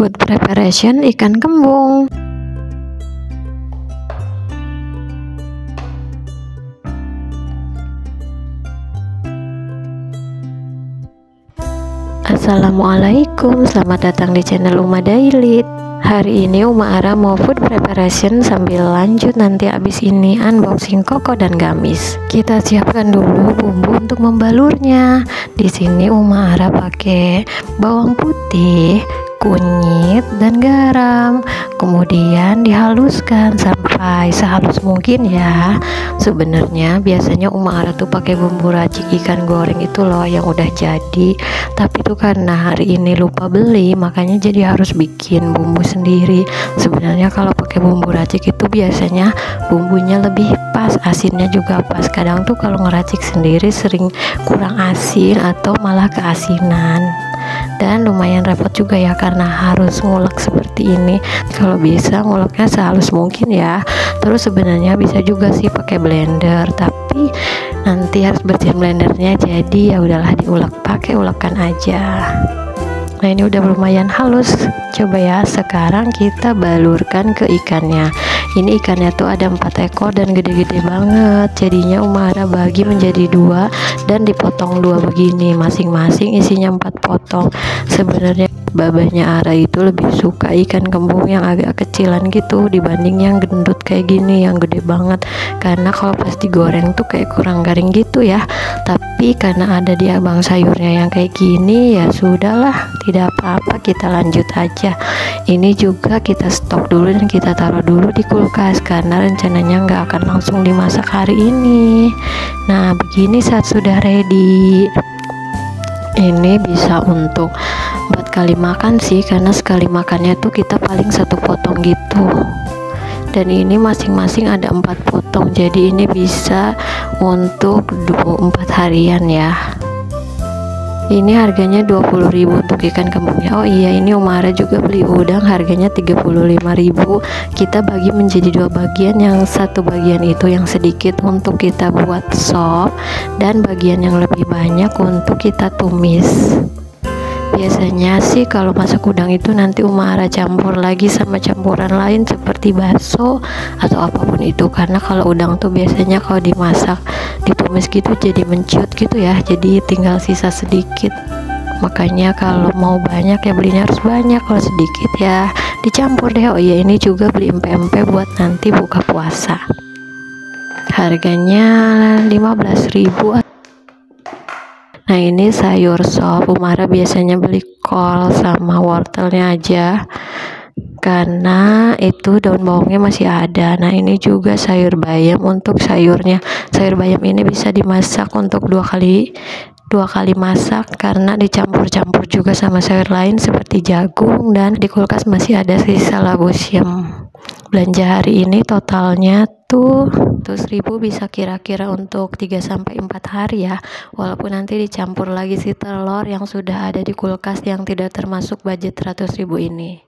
Food preparation ikan kembung. Assalamualaikum, selamat datang di channel Uma Daily. Hari ini Uma Ara mau food preparation sambil lanjut nanti abis ini unboxing koko dan gamis. Kita siapkan dulu bumbu untuk membalurnya. Di sini Uma Ara pakai bawang putih, kunyit dan garam, kemudian dihaluskan sampai sehalus mungkin ya. Sebenarnya biasanya Uma Ara tuh pakai bumbu racik ikan goreng itu loh yang udah jadi, tapi tuh karena hari ini lupa beli makanya jadi harus bikin bumbu sendiri. Sebenarnya kalau pakai bumbu racik itu biasanya bumbunya lebih pas, asinnya juga pas. Kadang tuh kalau ngeracik sendiri sering kurang asin atau malah keasinan. Dan lumayan repot juga ya karena harus ngulek seperti ini. Kalau bisa nguleknya sehalus mungkin ya. Terus sebenarnya bisa juga sih pakai blender, tapi nanti harus bersihin blendernya, jadi ya udahlah diulek pakai ulekan aja. Nah ini udah lumayan halus. Coba ya, sekarang kita balurkan ke ikannya. Ini ikannya tuh ada 4 ekor dan gede-gede banget. Jadinya Uma Ara bagi menjadi 2 dan dipotong 2 begini. Masing-masing isinya 4 potong. Sebenarnya babahnya Ara itu lebih suka ikan kembung yang agak kecilan gitu dibanding yang gendut kayak gini yang gede banget. Karena kalau pas digoreng tuh kayak kurang garing gitu ya. Tapi karena ada di abang sayurnya yang kayak gini, ya sudahlah, tidak apa-apa, kita lanjut aja. Ini juga kita stok dulu dan kita taruh dulu di kulkas karena rencananya nggak akan langsung dimasak hari ini. Nah begini saat sudah ready. Ini bisa untuk 4 kali makan sih, karena sekali makannya tuh kita paling 1 potong gitu. Dan ini masing-masing ada 4 potong, jadi ini bisa untuk 24 harian ya. Ini harganya 20.000 untuk ikan kembungnya. Oh iya, ini Uma Ara juga beli udang, harganya 35.000. Kita bagi menjadi 2 bagian, yang satu bagian itu yang sedikit untuk kita buat sop dan bagian yang lebih banyak untuk kita tumis. Biasanya sih kalau masak udang itu nanti Uma Ara campur lagi sama campuran lain seperti bakso atau apapun itu, karena kalau udang tuh biasanya kalau dimasak ditumis gitu jadi menciut gitu ya, jadi tinggal sisa sedikit. Makanya kalau mau banyak ya belinya harus banyak, kalau sedikit ya dicampur deh. Oh iya, ini juga beli empe-empe buat nanti buka puasa, harganya 15.000. Nah ini sayur sop, Uma Ara biasanya beli kol sama wortelnya aja karena itu daun bawangnya masih ada. Nah ini juga sayur bayam untuk sayurnya. Sayur bayam ini bisa dimasak untuk 2 kali masak karena dicampur-campur juga sama sayur lain seperti jagung, dan di kulkas masih ada sisa labu siam. Belanja hari ini totalnya tuh 100.000, bisa kira-kira untuk 3-4 hari ya, walaupun nanti dicampur lagi si telur yang sudah ada di kulkas yang tidak termasuk budget 100.000 ini.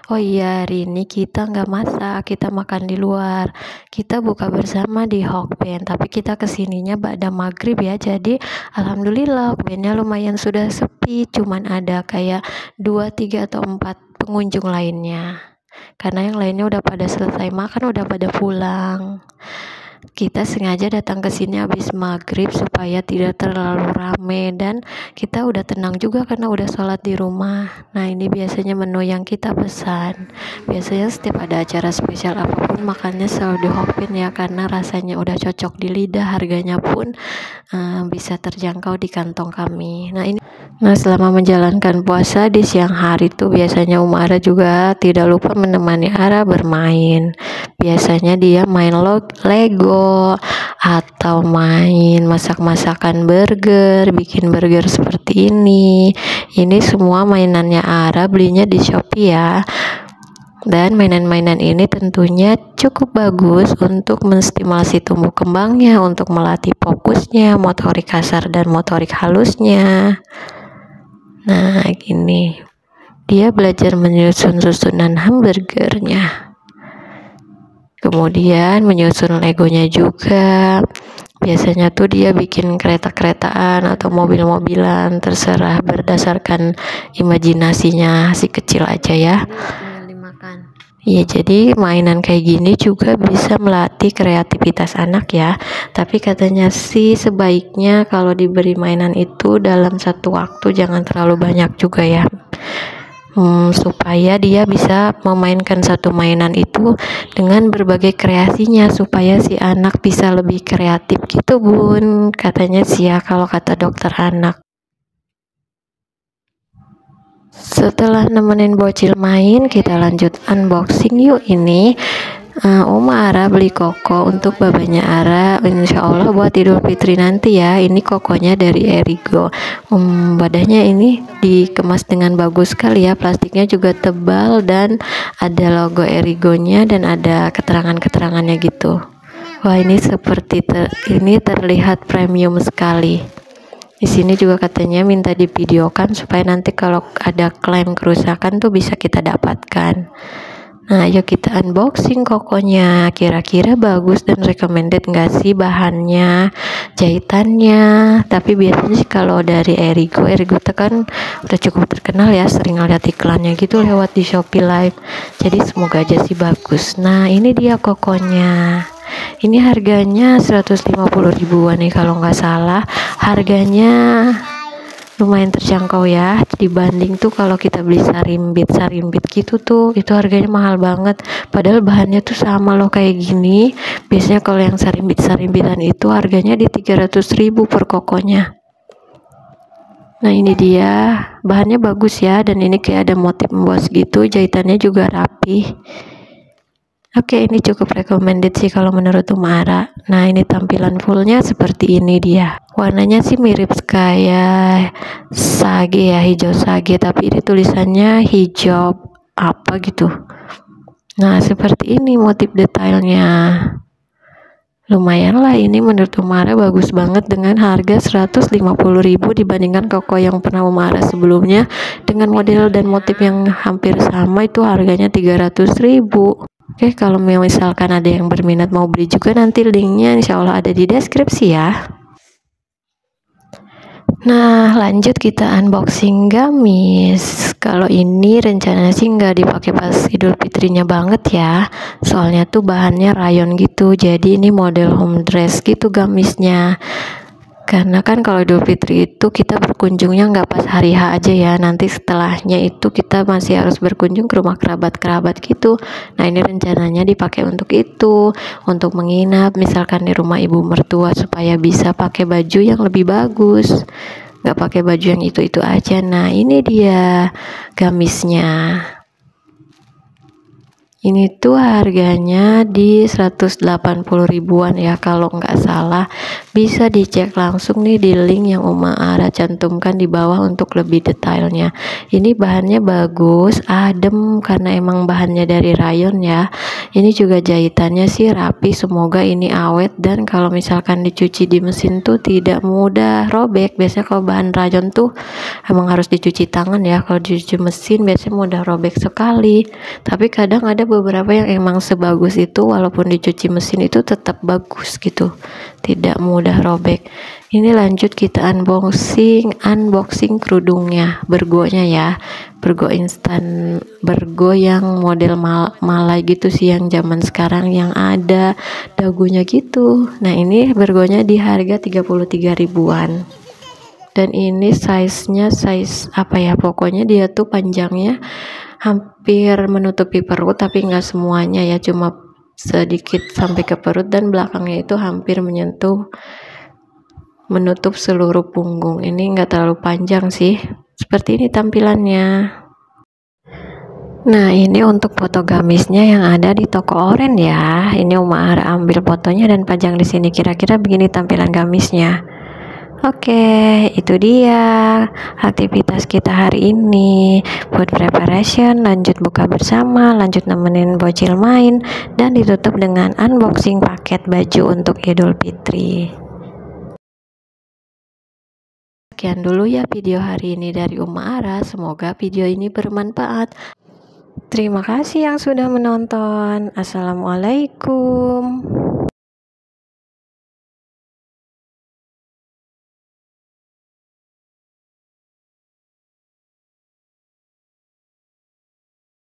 Oh iya, hari ini kita nggak masak, kita makan di luar. Kita buka bersama di Hokben, tapi kita kesininya pada maghrib ya, jadi alhamdulillah Hokbennya lumayan sudah sepi, cuman ada kayak 2, 3 atau 4 pengunjung lainnya. Karena yang lainnya udah pada selesai makan, udah pada pulang. Kita sengaja datang ke sini habis maghrib supaya tidak terlalu rame, dan kita udah tenang juga karena udah sholat di rumah. Nah ini biasanya menu yang kita pesan. Biasanya setiap ada acara spesial apapun makannya selalu di Hokben ya, karena rasanya udah cocok di lidah, harganya pun bisa terjangkau di kantong kami. Nah selama menjalankan puasa di siang hari tuh biasanya Uma Ara juga tidak lupa menemani Ara bermain. Biasanya dia main Lego atau main masak-masakan burger, bikin burger seperti ini. Ini semua mainannya Ara belinya di Shopee ya. Dan mainan-mainan ini tentunya cukup bagus untuk menstimulasi tumbuh kembangnya, untuk melatih fokusnya, motorik kasar dan motorik halusnya. Nah gini, dia belajar menyusun susunan hamburgernya, kemudian menyusun legonya juga. Biasanya tuh dia bikin kereta-keretaan atau mobil-mobilan, terserah berdasarkan imajinasinya si kecil aja ya. Tinggal dimakan. Iya, jadi mainan kayak gini juga bisa melatih kreativitas anak ya. Tapi katanya sih sebaiknya kalau diberi mainan itu dalam satu waktu jangan terlalu banyak juga ya. Supaya dia bisa memainkan satu mainan itu dengan berbagai kreasinya, supaya si anak bisa lebih kreatif gitu bun, katanya sih ya kalau kata dokter anak. Setelah nemenin bocil main, kita lanjut unboxing yuk. Ini Oma Ara beli koko untuk babanya Ara, insya Allah buat Idul Fitri nanti ya. Ini kokonya dari Erigo. Wadahnya ini dikemas dengan bagus sekali ya, plastiknya juga tebal dan ada logo Erigonya dan ada keterangan-keterangannya gitu. Wah, ini seperti ini terlihat premium sekali. Di sini juga katanya minta divideokan supaya nanti kalau ada klaim kerusakan tuh bisa kita dapatkan. Nah, yuk kita unboxing kokonya. Kira-kira bagus dan recommended nggak sih bahannya, jahitannya? Tapi biasanya sih kalau dari Erigo itu kan udah cukup terkenal ya, sering lihat iklannya gitu lewat di Shopee Live. Jadi semoga aja sih bagus. Nah, ini dia kokonya. Ini harganya 150 ribuan nih kalau nggak salah. Harganya lumayan terjangkau ya, dibanding tuh kalau kita beli sarimbit gitu tuh itu harganya mahal banget, padahal bahannya tuh sama loh kayak gini. Biasanya kalau yang sarimbitan itu harganya di 300 ribu per kokonya. Nah, ini dia bahannya bagus ya, dan ini kayak ada motif emboss gitu, jahitannya juga rapi. Oke, ini cukup recommended sih kalau menurut Umara. Nah, ini tampilan fullnya seperti ini dia. Warnanya sih mirip kayak sage ya, hijau sage, tapi ini tulisannya hijau apa gitu. Nah, seperti ini motif detailnya. Lumayan lah, ini menurut Umara bagus banget dengan harga 150 ribu dibandingkan koko yang pernah Umara sebelumnya dengan model dan motif yang hampir sama itu harganya 300 ribu. Oke, kalau misalkan ada yang berminat mau beli juga, nanti linknya insya Allah ada di deskripsi ya. Nah, lanjut kita unboxing gamis. Kalau ini rencananya sih nggak dipakai pas Idul Fitrinya banget ya, soalnya tuh bahannya rayon gitu, jadi ini model home dress gitu gamisnya. Karena kan kalau Idul Fitri itu kita berkunjungnya nggak pas hari H aja ya, nanti setelahnya itu kita masih harus berkunjung ke rumah kerabat-kerabat gitu. Nah, ini rencananya dipakai untuk itu, untuk menginap misalkan di rumah ibu mertua supaya bisa pakai baju yang lebih bagus, nggak pakai baju yang itu aja. Nah, ini dia gamisnya. Ini tuh harganya di 180 ribuan ya kalau nggak salah. Bisa dicek langsung nih di link yang Uma Ara cantumkan di bawah untuk lebih detailnya. Ini bahannya bagus, adem karena emang bahannya dari rayon ya. Ini juga jahitannya sih rapi, semoga ini awet, dan kalau misalkan dicuci di mesin tuh tidak mudah robek. Biasanya kalau bahan rayon tuh emang harus dicuci tangan ya, kalau dicuci mesin biasanya mudah robek sekali. Tapi kadang ada beberapa yang emang sebagus itu, walaupun dicuci mesin itu tetap bagus gitu, tidak mudah robek. Ini lanjut kita unboxing kerudungnya, bergonya ya, bergo instan, bergo yang model malai gitu sih, yang zaman sekarang yang ada dagunya gitu. Nah, ini bergonya di harga 33 ribuan. Dan ini size-nya size apa ya, pokoknya dia tuh panjangnya hampir menutupi perut, tapi nggak semuanya ya, cuma sedikit sampai ke perut, dan belakangnya itu hampir menutup seluruh punggung. Ini nggak terlalu panjang sih. Seperti ini tampilannya. Nah, ini untuk foto gamisnya yang ada di toko oren ya. Ini Uma Ara ambil fotonya dan pajang di sini. Kira-kira begini tampilan gamisnya. Oke, itu dia aktivitas kita hari ini. Food preparation, lanjut buka bersama, lanjut nemenin bocil main, dan ditutup dengan unboxing paket baju untuk Idul Fitri. Sekian dulu ya video hari ini dari Uma Ara. Semoga video ini bermanfaat. Terima kasih yang sudah menonton. Assalamualaikum.